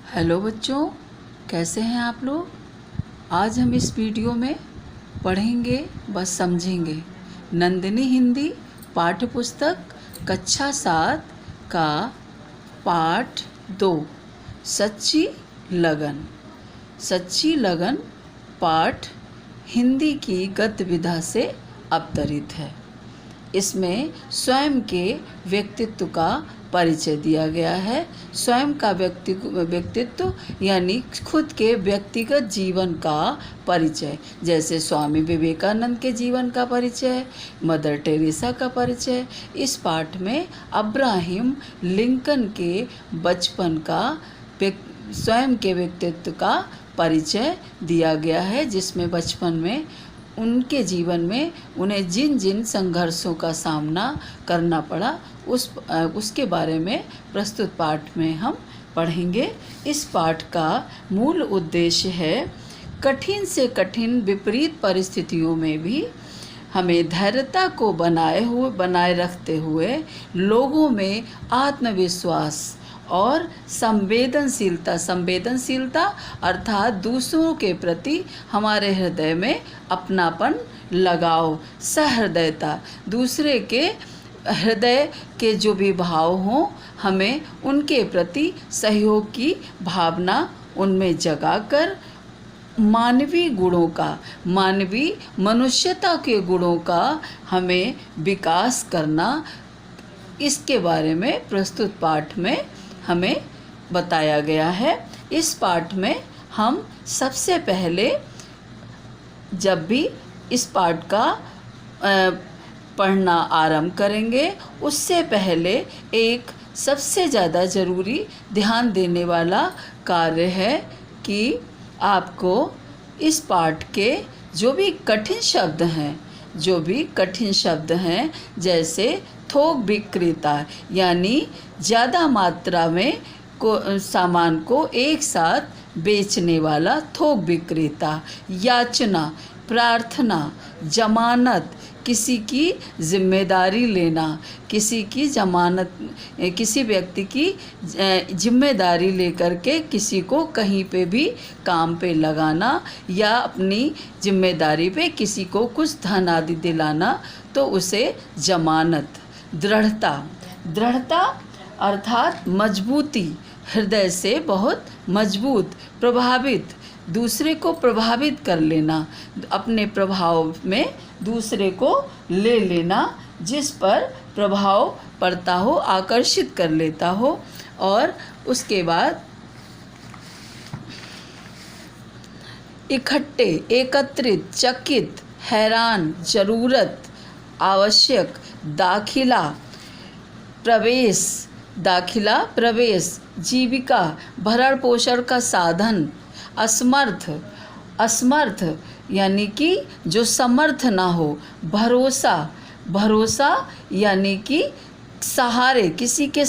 Hello बच्चों, कैसे हैं आप लोग। आज हम इस वीडियो में पढ़ेंगे बस समझेंगे नंदिनी हिंदी पाठ्य पुस्तक कक्षा 7 का पाठ 2 सच्ची लगन। सच्ची लगन पाठ हिंदी की गद्य विधा से अवतरित है। इसमें स्वयं के व्यक्तित्व का परिचय दिया गया है। स्वयं का व्यक्तित्व यानी खुद के व्यक्तिगत जीवन का परिचय, जैसे स्वामी विवेकानंद के जीवन का परिचय, मदर टेरेसा का परिचय। इस पाठ में अब्राहम लिंकन के बचपन का स्वयं के व्यक्तित्व का परिचय दिया गया है, जिसमें बचपन में उनके जीवन में उन्हें जिन जिन संघर्षों का सामना करना पड़ा उसके बारे में प्रस्तुत पाठ में हम पढ़ेंगे। इस पाठ का मूल उद्देश्य है कठिन से कठिन विपरीत परिस्थितियों में भी हमें धैर्यता को बनाए रखते हुए लोगों में आत्मविश्वास और संवेदनशीलता अर्थात दूसरों के प्रति हमारे हृदय में अपनापन, लगाव, सहृदयता, दूसरे के हृदय के जो भी भाव हों हमें उनके प्रति सहयोग की भावना उनमें जगाकर मानवीय मनुष्यता के गुणों का हमें विकास करना, इसके बारे में प्रस्तुत पाठ में हमें बताया गया है। इस पाठ में हम सबसे पहले जब भी इस पाठ का पढ़ना आरंभ करेंगे उससे पहले एक सबसे ज़्यादा ज़रूरी ध्यान देने वाला कार्य है कि आपको इस पाठ के जो भी कठिन शब्द हैं जैसे थोक विक्रेता यानी ज़्यादा मात्रा में सामान को एक साथ बेचने वाला थोक विक्रेता, याचना, प्रार्थना, जमानत, किसी की जिम्मेदारी लेना, किसी व्यक्ति की जिम्मेदारी लेकर के किसी को कहीं पे भी काम पे लगाना या अपनी जिम्मेदारी पे किसी को कुछ धन आदि दिलाना, तो उसे जमानत। दृढ़ता अर्थात मजबूती, हृदय से बहुत मजबूत, प्रभावित, दूसरे को प्रभावित कर लेना, अपने प्रभाव में दूसरे को ले लेना, जिस पर प्रभाव पड़ता हो, आकर्षित कर लेता हो। और उसके बाद इकट्ठे, एकत्रित, चकित, हैरान, जरूरत, आवश्यक, दाखिला, प्रवेश, जीविका, भरण पोषण का साधन, असमर्थ यानी कि जो समर्थ ना हो, भरोसा यानी कि सहारे, किसी के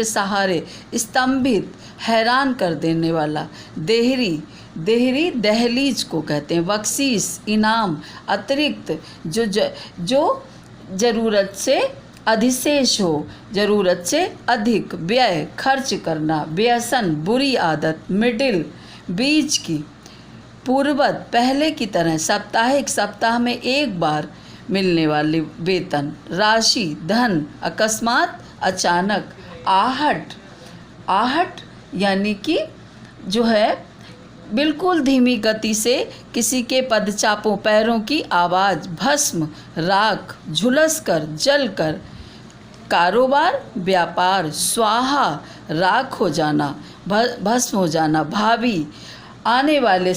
सहारे, स्तंभित, हैरान कर देने वाला, देहरी दहलीज को कहते हैं, बख्शीश, इनाम, अतिरिक्त, जो ज़रूरत से अधिशेष हो, ज़रूरत से अधिक, व्यय, खर्च करना, व्यसन, बुरी आदत, मिडिल, बीच की, पूर्वत, पहले की तरह, साप्ताहिक, सप्ताह में एक बार मिलने वाली वेतन, राशि, धन, अकस्मात, अचानक, आहट यानी कि जो है बिल्कुल धीमी गति से किसी के पदचापों, पैरों की आवाज़, भस्म, राख, झुलसकर, जलकर, कारोबार, व्यापार, स्वाहा, राख हो जाना, भस्म हो जाना, भावी, आने वाले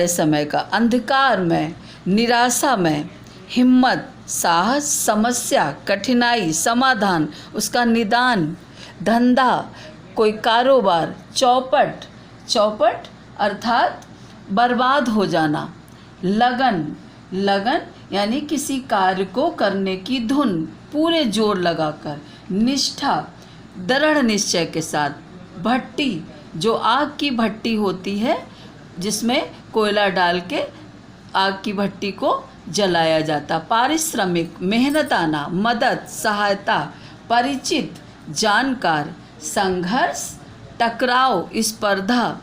समय का, अंधकार में, निराशा में, हिम्मत, साहस, समस्या, कठिनाई, समाधान, उसका निदान, धंधा, कोई कारोबार, चौपट अर्थात बर्बाद हो जाना, लगन यानी किसी कार्य को करने की धुन, पूरे जोर लगाकर, निष्ठा, दृढ़ निश्चय के साथ, भट्टी, जो आग की भट्टी होती है जिसमें कोयला डाल के आग की भट्टी को जलाया जाता, पारिश्रमिक, मेहनताना, मदद, सहायता, परिचित, जानकार, संघर्ष, टकराव, स्पर्धा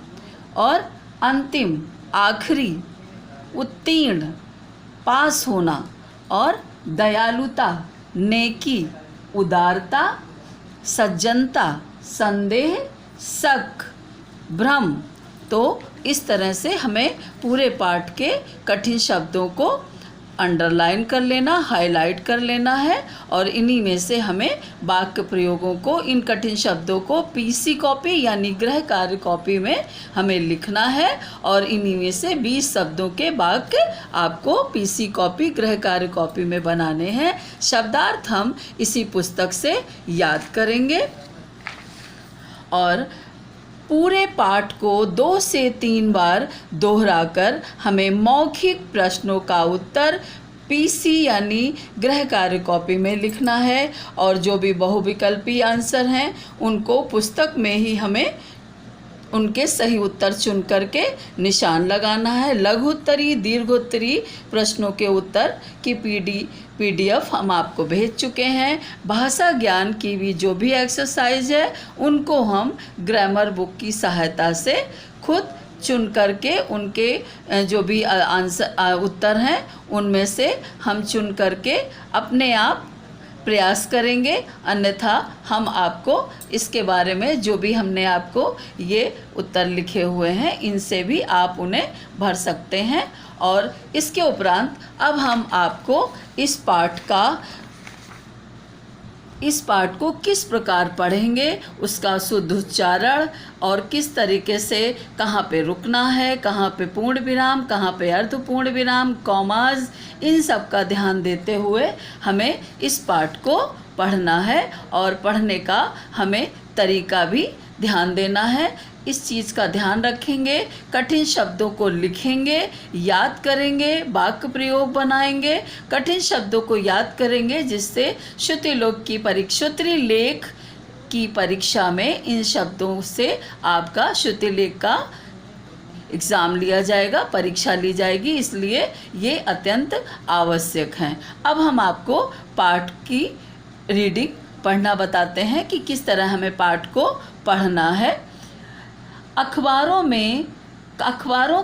और अंतिम, आखिरी, उत्तीर्ण, पास होना और दयालुता, नेकी, उदारता, सज्जनता, संदेह, शक, भ्रम। तो इस तरह से हमें पूरे पाठ के कठिन शब्दों को अंडरलाइन कर लेना, हाईलाइट कर लेना है और इन्हीं में से हमें वाक्य प्रयोगों को, इन कठिन शब्दों को पीसी कॉपी यानी गृह कार्य कॉपी में हमें लिखना है और इन्हीं में से 20 शब्दों के वाक्य आपको पीसी कॉपी, गृह कार्य कॉपी में बनाने हैं। शब्दार्थ हम इसी पुस्तक से याद करेंगे और पूरे पाठ को 2 से 3 बार दोहराकर हमें मौखिक प्रश्नों का उत्तर पीसी यानी गृह कार्य कॉपी में लिखना है और जो भी बहुविकल्पी आंसर हैं उनको पुस्तक में ही हमें उनके सही उत्तर चुन करके निशान लगाना है। लघु उत्तरी, दीर्घोत्तरी प्रश्नों के उत्तर की पीडीएफ हम आपको भेज चुके हैं। भाषा ज्ञान की भी जो भी एक्सरसाइज है उनको हम ग्रामर बुक की सहायता से खुद चुन करके उनके जो भी आंसर उत्तर हैं उनमें से हम चुन करके अपने आप प्रयास करेंगे, अन्यथा हम आपको इसके बारे में जो भी हमने आपको ये उत्तर लिखे हुए हैं इनसे भी आप उन्हें भर सकते हैं। और इसके उपरांत अब हम आपको इस पाठ को किस प्रकार पढ़ेंगे, उसका शुद्ध उच्चारण और किस तरीके से कहाँ पे रुकना है, कहाँ पे पूर्ण विराम, कहाँ पे अर्धपूर्ण विराम, कॉमाज, इन सब का ध्यान देते हुए हमें इस पाठ को पढ़ना है और पढ़ने का हमें तरीका भी ध्यान देना है। इस चीज़ का ध्यान रखेंगे, कठिन शब्दों को लिखेंगे, याद करेंगे, वाक्य प्रयोग बनाएंगे, कठिन शब्दों को याद करेंगे जिससे श्रुति लेख की परीक्षा में इन शब्दों से आपका श्रुति लेख का एग्ज़ाम लिया जाएगा, परीक्षा ली जाएगी, इसलिए ये अत्यंत आवश्यक हैं। अब हम आपको पाठ की रीडिंग पढ़ना बताते हैं कि किस तरह हमें पाठ को पढ़ना है। अखबारों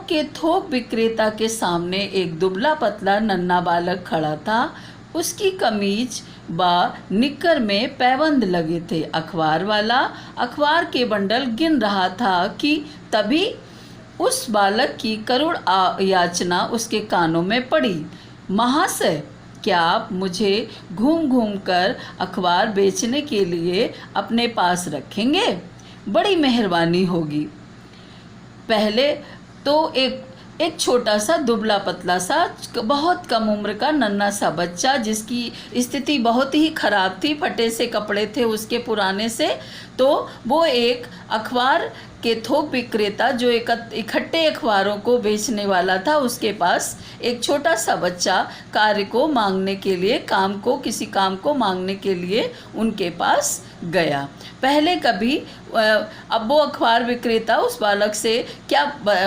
के थोक विक्रेता के सामने एक दुबला पतला नन्हा बालक खड़ा था। उसकी कमीज व निक्कर में पैबंद लगे थे। अखबार वाला अखबार के बंडल गिन रहा था कि तभी उस बालक की करुण याचना उसके कानों में पड़ी। महाशय, क्या आप मुझे घूम घूम कर अखबार बेचने के लिए अपने पास रखेंगे? बड़ी मेहरबानी होगी। पहले तो एक छोटा सा दुबला पतला सा बहुत कम उम्र का नन्हा सा बच्चा जिसकी स्थिति बहुत ही ख़राब थी, फटे से कपड़े थे उसके पुराने से, तो वो एक अखबार के थोक विक्रेता जो इकट्ठे अखबारों को बेचने वाला था, उसके पास एक छोटा सा बच्चा कार्य को मांगने के लिए, किसी काम को मांगने के लिए उनके पास गया। पहले कभी अब वो अखबार विक्रेता उस बालक से क्या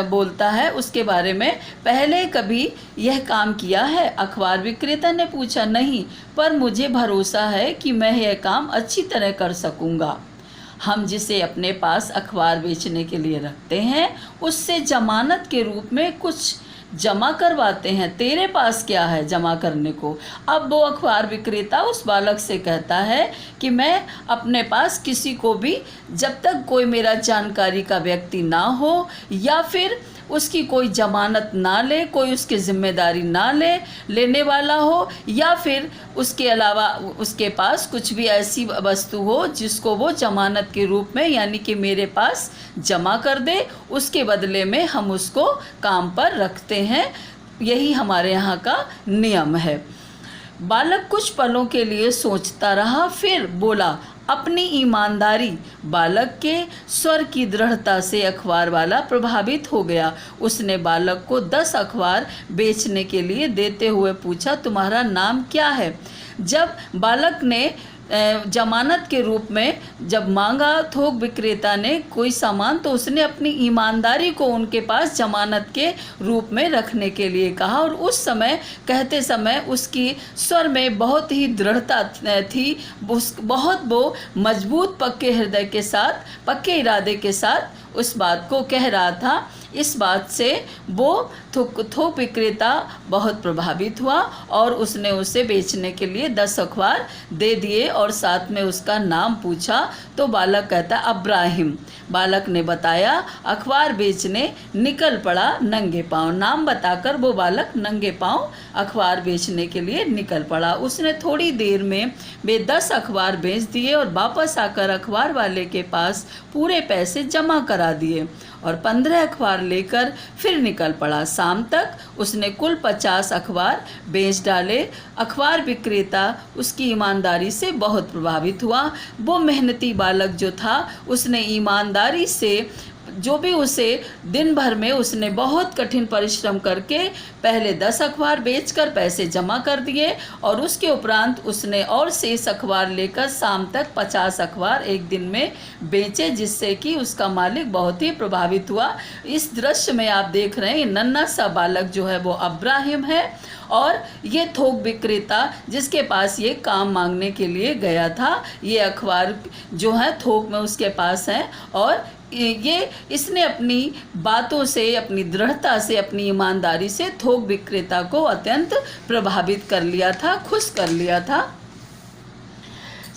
बोलता है उसके बारे में, पहले कभी यह काम किया है? अखबार विक्रेता ने पूछा। नहीं, पर मुझे भरोसा है कि मैं यह काम अच्छी तरह कर सकूंगा। हम जिसे अपने पास अखबार बेचने के लिए रखते हैं उससे जमानत के रूप में कुछ जमा करवाते हैं। तेरे पास क्या है जमा करने को? अब वो अखबार विक्रेता उस बालक से कहता है कि मैं अपने पास किसी को भी, जब तक कोई मेरा जानकारी का व्यक्ति ना हो या फिर उसकी कोई जमानत ना ले, कोई उसकी जिम्मेदारी ना लेने वाला हो, या फिर उसके अलावा उसके पास कुछ भी ऐसी वस्तु हो जिसको वो जमानत के रूप में यानी कि मेरे पास जमा कर दे, उसके बदले में हम उसको काम पर रखते हैं। यही हमारे यहाँ का नियम है। बालक कुछ पलों के लिए सोचता रहा, फिर बोला, अपनी ईमानदारी। बालक के स्वर की दृढ़ता से अखबार वाला प्रभावित हो गया। उसने बालक को 10 अखबार बेचने के लिए देते हुए पूछा, तुम्हारा नाम क्या है? जब बालक ने जमानत के रूप में जब मांगा थोक विक्रेता ने कोई सामान, तो उसने अपनी ईमानदारी को उनके पास जमानत के रूप में रखने के लिए कहा। और उस समय कहते समय उसकी स्वर में बहुत ही दृढ़ता थी, बहुत वो मजबूत पक्के हृदय के साथ, पक्के इरादे के साथ उस बात को कह रहा था। इस बात से वो थोक विक्रेता बहुत प्रभावित हुआ और उसने उसे बेचने के लिए 10 अखबार दे दिए और साथ में उसका नाम पूछा तो बालक कहता अब्राहिम। बालक ने बताया, अखबार बेचने निकल पड़ा नंगे पाँव। नाम बताकर वो बालक नंगे पाँव अखबार बेचने के लिए निकल पड़ा। उसने थोड़ी देर में वे 10 अखबार बेच दिए और वापस आकर अखबार वाले के पास पूरे पैसे जमा करा दिए और 15 अखबार लेकर फिर निकल पड़ा। शाम तक उसने कुल 50 अखबार बेच डाले। अखबार विक्रेता उसकी ईमानदारी से बहुत प्रभावित हुआ। वो मेहनती बालक जो था, उसने ईमानदारी से जो भी उसे दिन भर में उसने बहुत कठिन परिश्रम करके पहले 10 अखबार बेचकर पैसे जमा कर दिए और उसके उपरांत उसने और शेष अखबार लेकर शाम तक 50 अखबार एक दिन में बेचे, जिससे कि उसका मालिक बहुत ही प्रभावित हुआ। इस दृश्य में आप देख रहे हैं नन्हा सा बालक जो है वो अब्राहिम है और ये थोक विक्रेता जिसके पास ये काम मांगने के लिए गया था। ये अखबार जो है थोक में उसके पास है और ये इसने अपनी बातों से, अपनी दृढ़ता से, अपनी ईमानदारी से थोक विक्रेता को अत्यंत प्रभावित कर लिया था, खुश कर लिया था।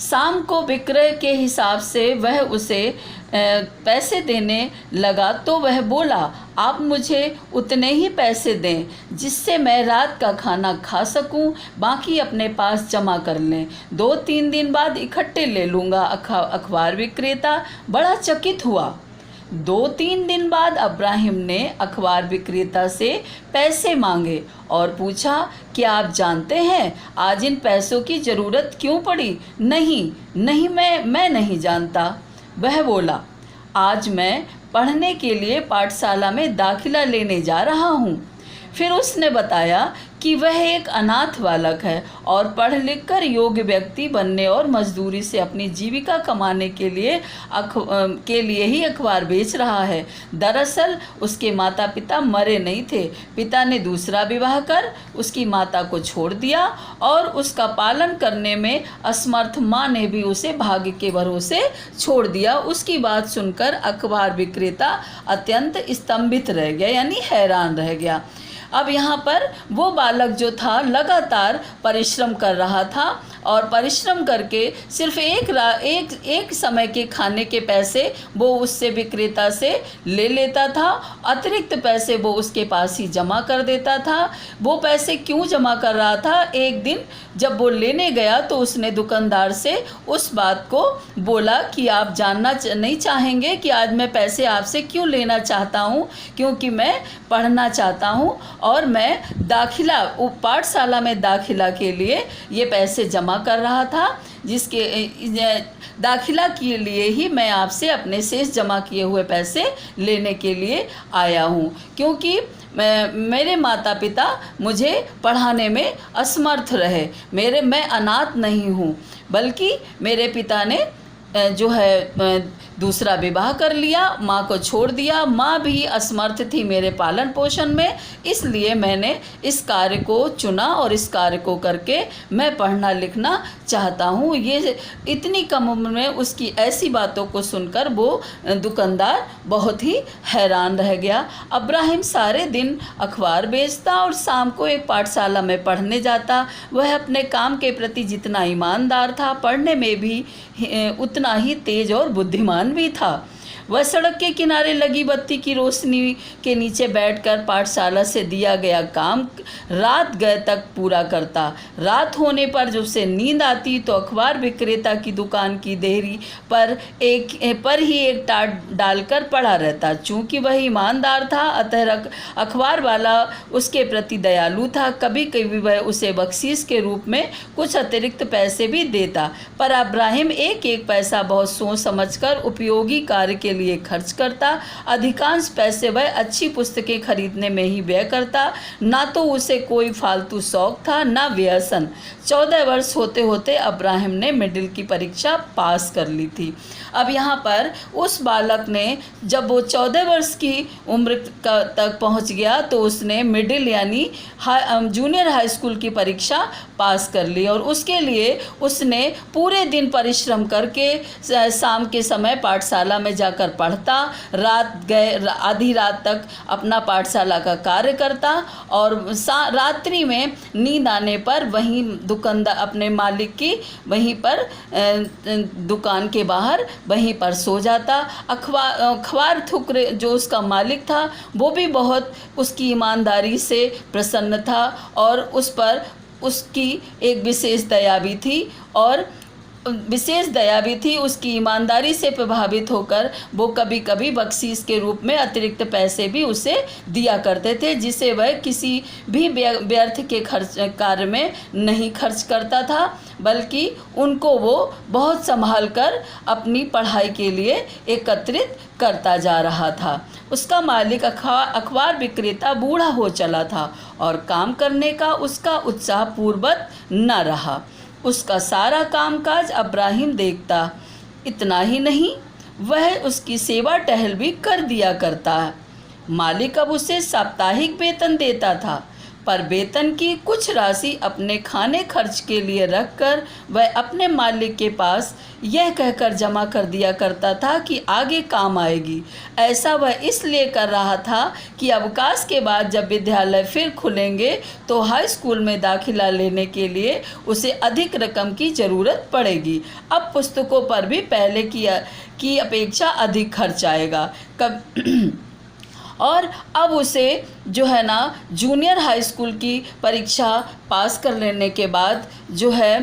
शाम को विक्रय के हिसाब से वह उसे पैसे देने लगा तो वह बोला, आप मुझे उतने ही पैसे दें जिससे मैं रात का खाना खा सकूं, बाकी अपने पास जमा कर लें, 2-3 दिन बाद इकट्ठे ले लूँगा। अखबार विक्रेता बड़ा चकित हुआ। 2-3 दिन बाद अब्राहिम ने अखबार विक्रेता से पैसे मांगे और पूछा, क्या आप जानते हैं आज इन पैसों की ज़रूरत क्यों पड़ी? नहीं, मैं नहीं जानता। वह बोला, आज मैं पढ़ने के लिए पाठशाला में दाखिला लेने जा रहा हूँ। फिर उसने बताया कि वह एक अनाथ बालक है और पढ़ लिख कर योग्य व्यक्ति बनने और मजदूरी से अपनी जीविका कमाने के लिए ही अखबार बेच रहा है। दरअसल उसके माता पिता मरे नहीं थे। पिता ने दूसरा विवाह कर उसकी माता को छोड़ दिया और उसका पालन करने में असमर्थ माँ ने भी उसे भाग्य के भरोसे छोड़ दिया। उसकी बात सुनकर अखबार विक्रेता अत्यंत स्तंभित रह गया, यानी हैरान रह गया। अब यहाँ पर वो बालक जो था लगातार परिश्रम कर रहा था और परिश्रम करके सिर्फ एक समय के खाने के पैसे वो उससे विक्रेता से ले लेता था। अतिरिक्त पैसे वो उसके पास ही जमा कर देता था। वो पैसे क्यों जमा कर रहा था? एक दिन जब वो लेने गया तो उसने दुकानदार से उस बात को बोला कि आप जानना नहीं चाहेंगे कि आज मैं पैसे आपसे क्यों लेना चाहता हूँ? क्योंकि मैं पढ़ना चाहता हूँ और मैं पाठशाला में दाखिला के लिए ये पैसे जमा कर रहा था, जिसके दाखिला के लिए ही मैं आपसे अपने शेष जमा किए हुए पैसे लेने के लिए आया हूँ, क्योंकि मेरे माता पिता मुझे पढ़ाने में असमर्थ रहे। मैं अनाथ नहीं हूँ, बल्कि मेरे पिता ने जो है दूसरा विवाह कर लिया, माँ को छोड़ दिया। माँ भी असमर्थ थी मेरे पालन पोषण में, इसलिए मैंने इस कार्य को चुना और इस कार्य को करके मैं पढ़ना लिखना चाहता हूँ। ये इतनी कम उम्र में उसकी ऐसी बातों को सुनकर वो दुकानदार बहुत ही हैरान रह गया। अब्राहिम सारे दिन अखबार बेचता और शाम को एक पाठशाला में पढ़ने जाता। वह अपने काम के प्रति जितना ईमानदार था, पढ़ने में भी उतना ही तेज और बुद्धिमान भी था। वह सड़क के किनारे लगी बत्ती की रोशनी के नीचे बैठकर पाठशाला से दिया गया काम रात गए तक पूरा करता। रात होने पर जब उसे नींद आती तो अखबार विक्रेता की दुकान की देहरी पर ही एक टाट डालकर पड़ा रहता। चूँकि वह ईमानदार था, अतः अखबार वाला उसके प्रति दयालु था। कभी कभी वह उसे बख्शीश के रूप में कुछ अतिरिक्त पैसे भी देता, पर अब्राहिम एक एक पैसा बहुत सोच समझकर उपयोगी कार्य के लिए खर्च करता। अधिकांश पैसे वह अच्छी पुस्तकें खरीदने में ही व्यय करता। ना तो उसे कोई फालतू शौक था, ना व्यसन। 14 वर्ष होते होते अब्राहम ने मिडिल की परीक्षा पास कर ली थी। अब यहाँ पर उस बालक ने, जब वो 14 वर्ष की उम्र तक पहुँच गया तो उसने मिडिल यानी जूनियर हाई स्कूल की परीक्षा पास कर ली, और उसके लिए उसने पूरे दिन परिश्रम करके शाम के समय पाठशाला में जाकर पढ़ता, आधी रात तक अपना पाठशाला का कार्य करता, और रात्रि में नींद आने पर वहीं दुकानदार अपने मालिक की वहीं पर दुकान के बाहर वहीं पर सो जाता। अखबार थुकरे जो उसका मालिक था वो भी बहुत उसकी ईमानदारी से प्रसन्न था, और उस पर उसकी एक विशेष दया भी थी। उसकी ईमानदारी से प्रभावित होकर वो कभी कभी बख्शीश के रूप में अतिरिक्त पैसे भी उसे दिया करते थे, जिसे वह किसी भी व्यर्थ के कार्य में नहीं खर्च करता था, बल्कि उनको वो बहुत संभाल कर अपनी पढ़ाई के लिए एकत्रित करता जा रहा था। उसका मालिक अखबार विक्रेता बूढ़ा हो चला था और काम करने का उसका उत्साह पूर्ववत न रहा। उसका सारा कामकाज अब्राहिम देखता। इतना ही नहीं, वह उसकी सेवा टहल भी कर दिया करता। मालिक अब उसे साप्ताहिक वेतन देता था, पर वेतन की कुछ राशि अपने खाने खर्च के लिए रखकर वह अपने मालिक के पास यह कहकर जमा कर दिया करता था कि आगे काम आएगी। ऐसा वह इसलिए कर रहा था कि अवकाश के बाद जब विद्यालय फिर खुलेंगे तो हाई स्कूल में दाखिला लेने के लिए उसे अधिक रकम की ज़रूरत पड़ेगी। अब पुस्तकों पर भी पहले की अपेक्षा अधिक खर्च आएगा। और अब उसे जो है ना जूनियर हाई स्कूल की परीक्षा पास कर लेने के बाद जो है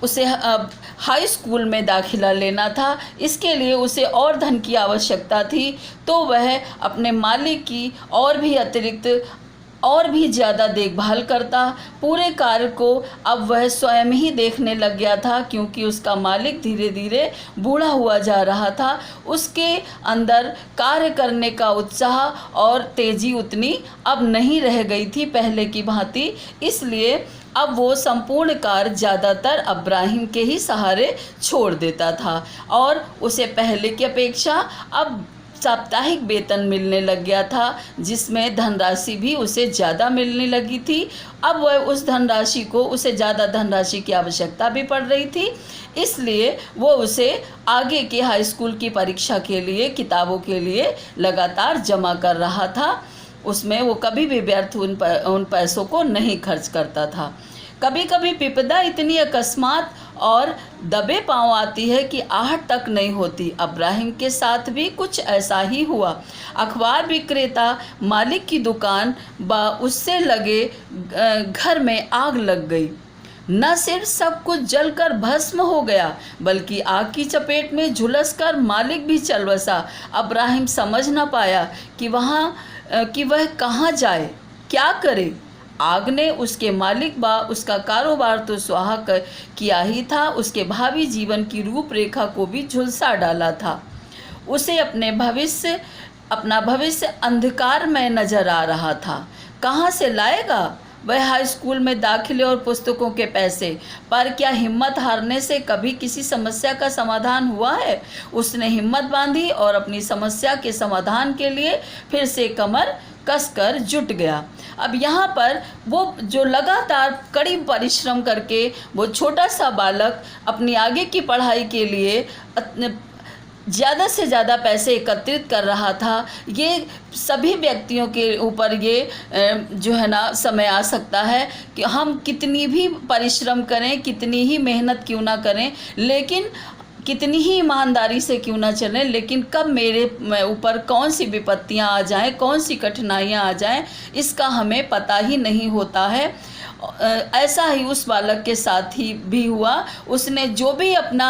उसे अब हाई स्कूल में दाखिला लेना था। इसके लिए उसे और धन की आवश्यकता थी, तो वह अपने मालिक की और भी ज़्यादा देखभाल करता। पूरे कार्य को अब वह स्वयं ही देखने लग गया था, क्योंकि उसका मालिक धीरे धीरे बूढ़ा हुआ जा रहा था। उसके अंदर कार्य करने का उत्साह और तेज़ी उतनी अब नहीं रह गई थी पहले की भांति। इसलिए अब वो संपूर्ण कार्य ज़्यादातर अब्राहिम के ही सहारे छोड़ देता था, और उसे पहले की अपेक्षा अब साप्ताहिक वेतन मिलने लग गया था, जिसमें धनराशि भी उसे ज़्यादा मिलने लगी थी। अब वह उसे ज़्यादा धनराशि की आवश्यकता भी पड़ रही थी, इसलिए वो उसे आगे के हाई स्कूल की परीक्षा के लिए किताबों के लिए लगातार जमा कर रहा था। उसमें वो कभी भी व्यर्थ उन पैसों को नहीं खर्च करता था। कभी कभी विपदा इतनी अकस्मात और दबे पांव आती है कि आहट तक नहीं होती। अब्राहिम के साथ भी कुछ ऐसा ही हुआ। अखबार विक्रेता मालिक की दुकान उससे लगे घर में आग लग गई। न सिर्फ सब कुछ जलकर भस्म हो गया, बल्कि आग की चपेट में झुलसकर मालिक भी चल बसा। अब्राहिम समझ न पाया कि वह कहाँ जाए, क्या करे। आग ने उसके मालिक उसका कारोबार तो स्वाहा किया ही था, उसके भावी जीवन की रूपरेखा को भी झुलसा डाला था। उसे अपना भविष्य अंधकार में नजर आ रहा था। कहाँ से लाएगा वह हाई स्कूल में दाखिले और पुस्तकों के पैसे? पर क्या हिम्मत हारने से कभी किसी समस्या का समाधान हुआ है? उसने हिम्मत बांधी और अपनी समस्या के समाधान के लिए फिर से कमर कसकर जुट गया। अब यहाँ पर वो जो लगातार कड़ी परिश्रम करके वो छोटा सा बालक अपनी आगे की पढ़ाई के लिए ज़्यादा से ज़्यादा पैसे एकत्रित कर रहा था, ये सभी व्यक्तियों के ऊपर ये जो है ना समय आ सकता है कि हम कितनी भी परिश्रम करें, कितनी ही मेहनत क्यों ना करें, लेकिन कितनी ही ईमानदारी से क्यों ना चलें, लेकिन कब मेरे ऊपर कौन सी विपत्तियां आ जाएं, कौन सी कठिनाइयां आ जाएं, इसका हमें पता ही नहीं होता है। ऐसा ही उस बालक के साथ ही भी हुआ। उसने जो भी अपना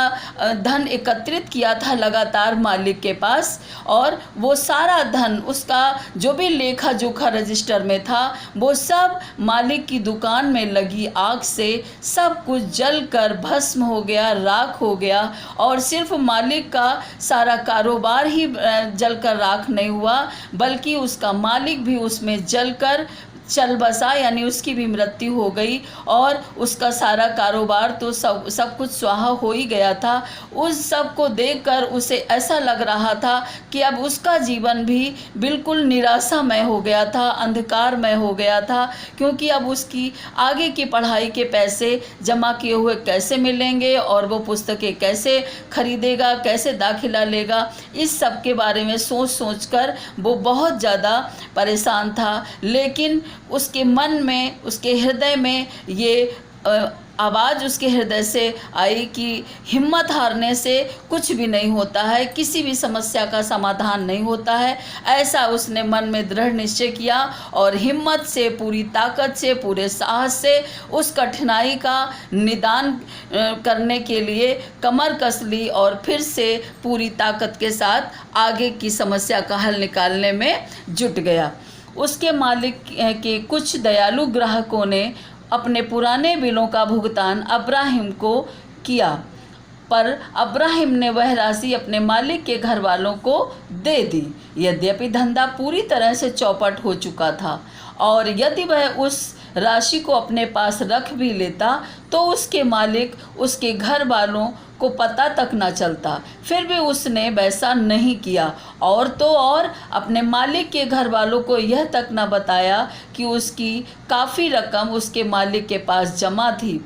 धन एकत्रित किया था लगातार मालिक के पास, और वो सारा धन उसका जो भी लेखा जोखा रजिस्टर में था वो सब मालिक की दुकान में लगी आग से सब कुछ जल कर भस्म हो गया, राख हो गया। और सिर्फ मालिक का सारा कारोबार ही जलकर राख नहीं हुआ, बल्कि उसका मालिक भी उसमें जलकर चल बसा, यानी उसकी भी मृत्यु हो गई। और उसका सारा कारोबार तो सब कुछ स्वाहा हो ही गया था। उस सब को देखकर उसे ऐसा लग रहा था कि अब उसका जीवन भी बिल्कुल निराशामय हो गया था, अंधकारमय हो गया था, क्योंकि अब उसकी आगे की पढ़ाई के पैसे जमा किए हुए कैसे मिलेंगे और वो पुस्तकें कैसे खरीदेगा, कैसे दाखिला लेगा, इस सब के बारे में सोच सोच कर वो बहुत ज़्यादा परेशान था। लेकिन उसके मन में, उसके हृदय में ये आवाज़ उसके हृदय से आई कि हिम्मत हारने से कुछ भी नहीं होता है, किसी भी समस्या का समाधान नहीं होता है। ऐसा उसने मन में दृढ़ निश्चय किया और हिम्मत से, पूरी ताकत से, पूरे साहस से उस कठिनाई का निदान करने के लिए कमर कस ली और फिर से पूरी ताकत के साथ आगे की समस्या का हल निकालने में जुट गया। उसके मालिक के कुछ दयालु ग्राहकों ने अपने पुराने बिलों का भुगतान अब्राहिम को किया, पर अब्राहिम ने वह राशि अपने मालिक के घर वालों को दे दी। यद्यपि धंधा पूरी तरह से चौपट हो चुका था और यदि वह उस राशि को अपने पास रख भी लेता तो उसके मालिक, उसके घर वालों को पता तक न चलता। फिर भी उसने वैसा नहीं किया, और तो और अपने मालिक के घर वालों को यह तक न बताया कि उसकी काफ़ी रकम उसके मालिक के पास जमा थी।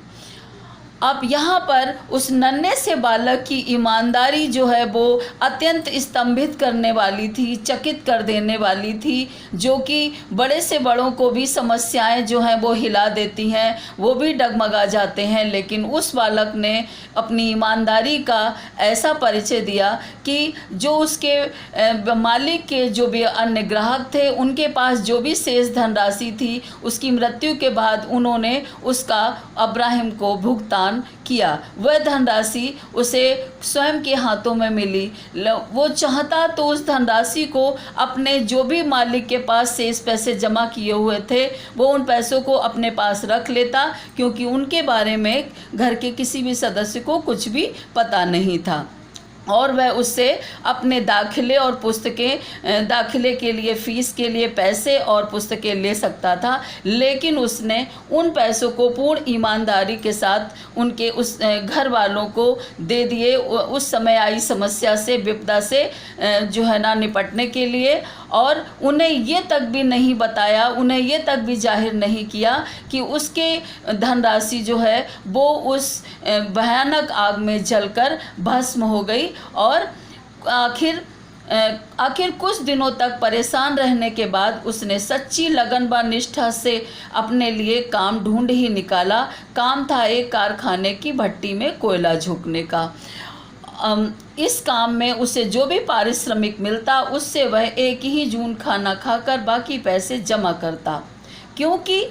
अब यहाँ पर उस नन्हे से बालक की ईमानदारी जो है वो अत्यंत स्तंभित करने वाली थी, चकित कर देने वाली थी, जो कि बड़े से बड़ों को भी समस्याएं जो हैं वो हिला देती हैं, वो भी डगमगा जाते हैं। लेकिन उस बालक ने अपनी ईमानदारी का ऐसा परिचय दिया कि जो उसके मालिक के जो भी अन्य ग्राहक थे उनके पास जो भी शेष धनराशि थी उसकी मृत्यु के बाद उन्होंने उसका अब्राहिम को भुगतान किया। वह धनराशि उसे स्वयं के हाथों में मिली। वो चाहता तो उस धनराशि को अपने जो भी मालिक के पास शेष पैसे जमा किए हुए थे वो उन पैसों को अपने पास रख लेता, क्योंकि उनके बारे में घर के किसी भी सदस्य को कुछ भी पता नहीं था और वह उससे अपने दाखिले और पुस्तकें, दाखिले के लिए फ़ीस के लिए पैसे और पुस्तकें ले सकता था। लेकिन उसने उन पैसों को पूर्ण ईमानदारी के साथ उनके उस घर वालों को दे दिए, उस समय आई समस्या से, विपदा से जो है ना निपटने के लिए। और उन्हें ये तक भी नहीं बताया, उन्हें ये तक भी जाहिर नहीं किया कि उसके धनराशि जो है वो उस भयानक आग में जलकर भस्म हो गई। और आखिर कुछ दिनों तक परेशान रहने के बाद उसने सच्ची लगन व निष्ठा से अपने लिए काम ढूंढ ही निकाला। काम था एक कारखाने की भट्टी में कोयला झोंकने का। इस काम में उसे जो भी पारिश्रमिक मिलता उससे वह एक ही जून खाना खाकर बाकी पैसे जमा करता, क्योंकि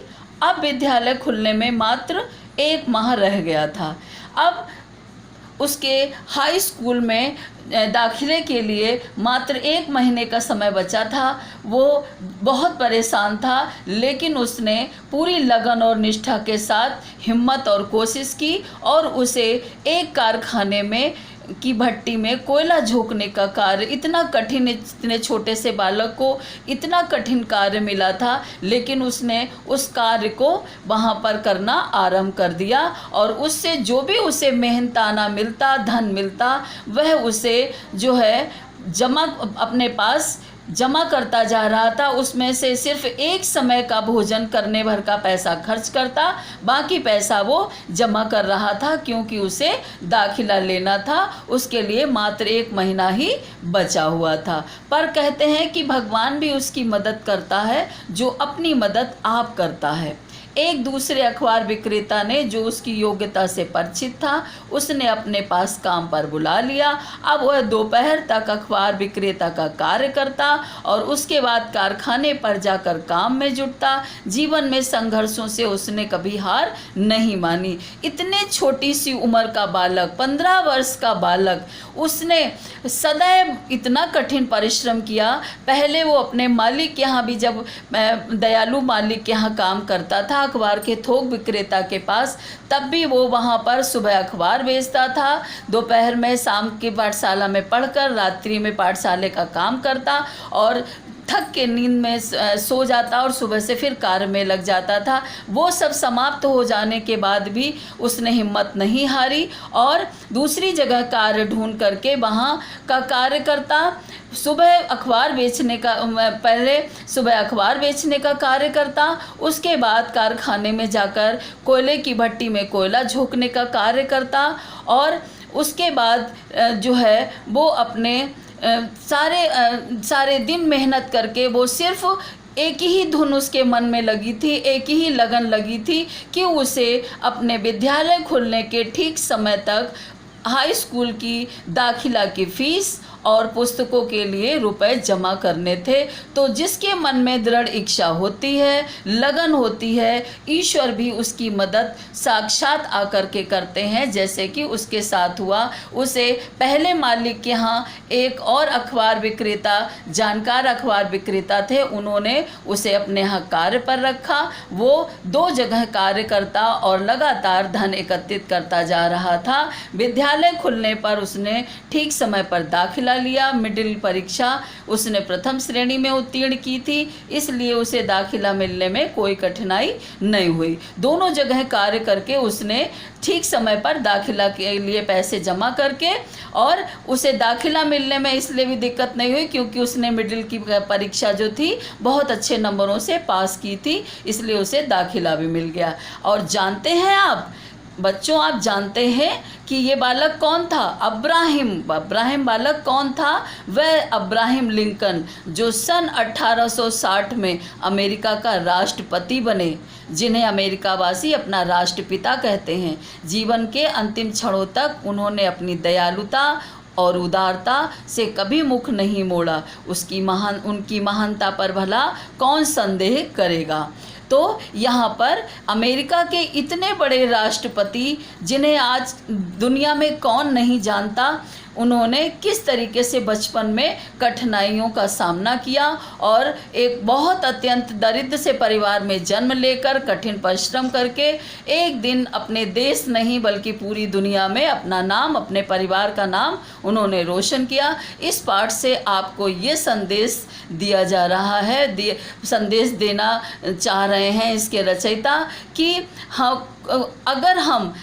अब विद्यालय खुलने में मात्र 1 माह रह गया था। अब उसके हाई स्कूल में दाखिले के लिए मात्र 1 महीने का समय बचा था। वो बहुत परेशान था, लेकिन उसने पूरी लगन और निष्ठा के साथ हिम्मत और कोशिश की और उसे एक कारखाने में की भट्टी में कोयला झोंकने का कार्य इतना कठिन, इतने छोटे से बालक को इतना कठिन कार्य मिला था, लेकिन उसने उस कार्य को वहाँ पर करना आरंभ कर दिया और उससे जो भी उसे मेहनताना मिलता, धन मिलता, वह उसे जो है अपने पास जमा करता जा रहा था। उसमें से सिर्फ एक समय का भोजन करने भर का पैसा खर्च करता, बाकी पैसा वो जमा कर रहा था, क्योंकि उसे दाखिला लेना था। उसके लिए मात्र 1 महीना ही बचा हुआ था। पर कहते हैं कि भगवान भी उसकी मदद करता है जो अपनी मदद आप करता है। एक दूसरे अखबार विक्रेता ने, जो उसकी योग्यता से परिचित था, उसने अपने पास काम पर बुला लिया। अब वह दोपहर तक अखबार विक्रेता का कार्य करता और उसके बाद कारखाने पर जाकर काम में जुटता। जीवन में संघर्षों से उसने कभी हार नहीं मानी। इतने छोटी सी उम्र का बालक, 15 वर्ष का बालक, उसने सदैव इतना कठिन परिश्रम किया। पहले वो अपने मालिक के यहाँ भी, जब दयालु मालिक के यहाँ काम करता था अखबार के थोक विक्रेता के पास, तब भी वो वहाँ पर सुबह अखबार बेचता था, दोपहर में शाम की पाठशाला में पढ़कर रात्रि में पाठशाला का काम करता और थक के नींद में सो जाता और सुबह से फिर कार्य में लग जाता था। वो सब समाप्त हो जाने के बाद भी उसने हिम्मत नहीं हारी और दूसरी जगह कार्य ढूंढ करके वहाँ का कार्य करता। सुबह अखबार बेचने का, पहले सुबह अखबार बेचने का कार्य करता, उसके बाद कारखाने में जाकर कोयले की भट्टी में कोयला झोंकने का कार्य करता और उसके बाद जो है वो अपने सारे दिन मेहनत करके वो सिर्फ एक ही धुन उसके मन में लगी थी, एक ही लगन लगी थी कि उसे अपने विद्यालय खुलने के ठीक समय तक हाई स्कूल की दाखिला की फीस और पुस्तकों के लिए रुपए जमा करने थे। तो जिसके मन में दृढ़ इच्छा होती है, लगन होती है, ईश्वर भी उसकी मदद साक्षात आकर के करते हैं, जैसे कि उसके साथ हुआ। उसे पहले मालिक के यहाँ एक और अखबार विक्रेता, जानकार अखबार विक्रेता थे, उन्होंने उसे अपने यहाँ कार्य पर रखा। वो 2 जगह कार्य करता और लगातार धन एकत्रित करता जा रहा था। विद्यालय खुलने पर उसने ठीक समय पर दाखिला लिया। मिडिल परीक्षा उसने प्रथम श्रेणी में उत्तीर्ण की थी, इसलिए उसे दाखिला मिलने में कोई कठिनाई नहीं हुई। दोनों जगह कार्य करके उसने ठीक समय पर दाखिला के लिए पैसे जमा करके, और उसे दाखिला मिलने में इसलिए भी दिक्कत नहीं हुई क्योंकि उसने मिडिल की परीक्षा जो थी बहुत अच्छे नंबरों से पास की थी, इसलिए उसे दाखिला भी मिल गया। और जानते हैं आप बच्चों, आप जानते हैं कि ये बालक कौन था? अब्राहिम बालक कौन था? वह अब्राहिम लिंकन, जो सन 1860 में अमेरिका का राष्ट्रपति बने, जिन्हें अमेरिकावासी अपना राष्ट्रपिता कहते हैं। जीवन के अंतिम क्षणों तक उन्होंने अपनी दयालुता और उदारता से कभी मुख नहीं मोड़ा। उनकी महानता पर भला कौन संदेह करेगा। तो यहाँ पर अमेरिका के इतने बड़े राष्ट्रपति, जिन्हें आज दुनिया में कौन नहीं जानता, उन्होंने किस तरीके से बचपन में कठिनाइयों का सामना किया और एक बहुत अत्यंत दरिद्र से परिवार में जन्म लेकर कठिन परिश्रम करके एक दिन अपने देश नहीं बल्कि पूरी दुनिया में अपना नाम, अपने परिवार का नाम उन्होंने रोशन किया। इस पाठ से आपको ये संदेश दिया जा रहा है, संदेश देना चाह रहे हैं इसके रचयिता कि अगर हम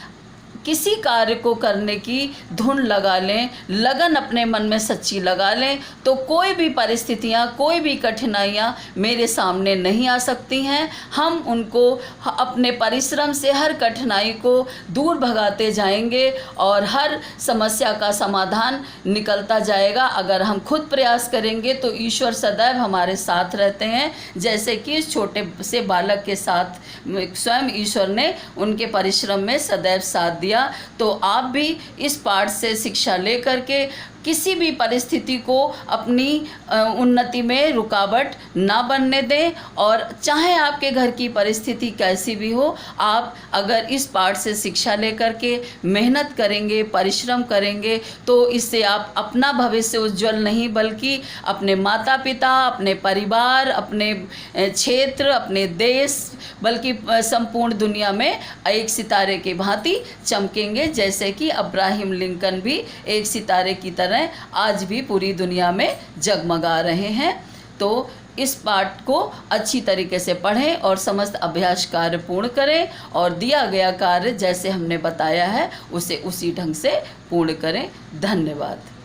किसी कार्य को करने की धुन लगा लें, लगन अपने मन में सच्ची लगा लें, तो कोई भी परिस्थितियाँ, कोई भी कठिनाइयाँ मेरे सामने नहीं आ सकती हैं। हम उनको अपने परिश्रम से हर कठिनाई को दूर भगाते जाएंगे और हर समस्या का समाधान निकलता जाएगा। अगर हम खुद प्रयास करेंगे तो ईश्वर सदैव हमारे साथ रहते हैं, जैसे कि इस छोटे से बालक के साथ स्वयं ईश्वर ने उनके परिश्रम में सदैव साथ दिया। तो आप भी इस पाठ से शिक्षा लेकर के किसी भी परिस्थिति को अपनी उन्नति में रुकावट ना बनने दें, और चाहे आपके घर की परिस्थिति कैसी भी हो, आप अगर इस पाठ से शिक्षा लेकर के मेहनत करेंगे, परिश्रम करेंगे, तो इससे आप अपना भविष्य उज्जवल नहीं बल्कि अपने माता पिता, अपने परिवार, अपने क्षेत्र, अपने देश, बल्कि संपूर्ण दुनिया में एक सितारे की भांति चमकेंगे, जैसे कि अब्राहिम लिंकन भी एक सितारे की तरह आज भी पूरी दुनिया में जगमगा रहे हैं। तो इस पाठ को अच्छी तरीके से पढ़ें और समस्त अभ्यास कार्य पूर्ण करें और दिया गया कार्य जैसे हमने बताया है उसे उसी ढंग से पूर्ण करें। धन्यवाद।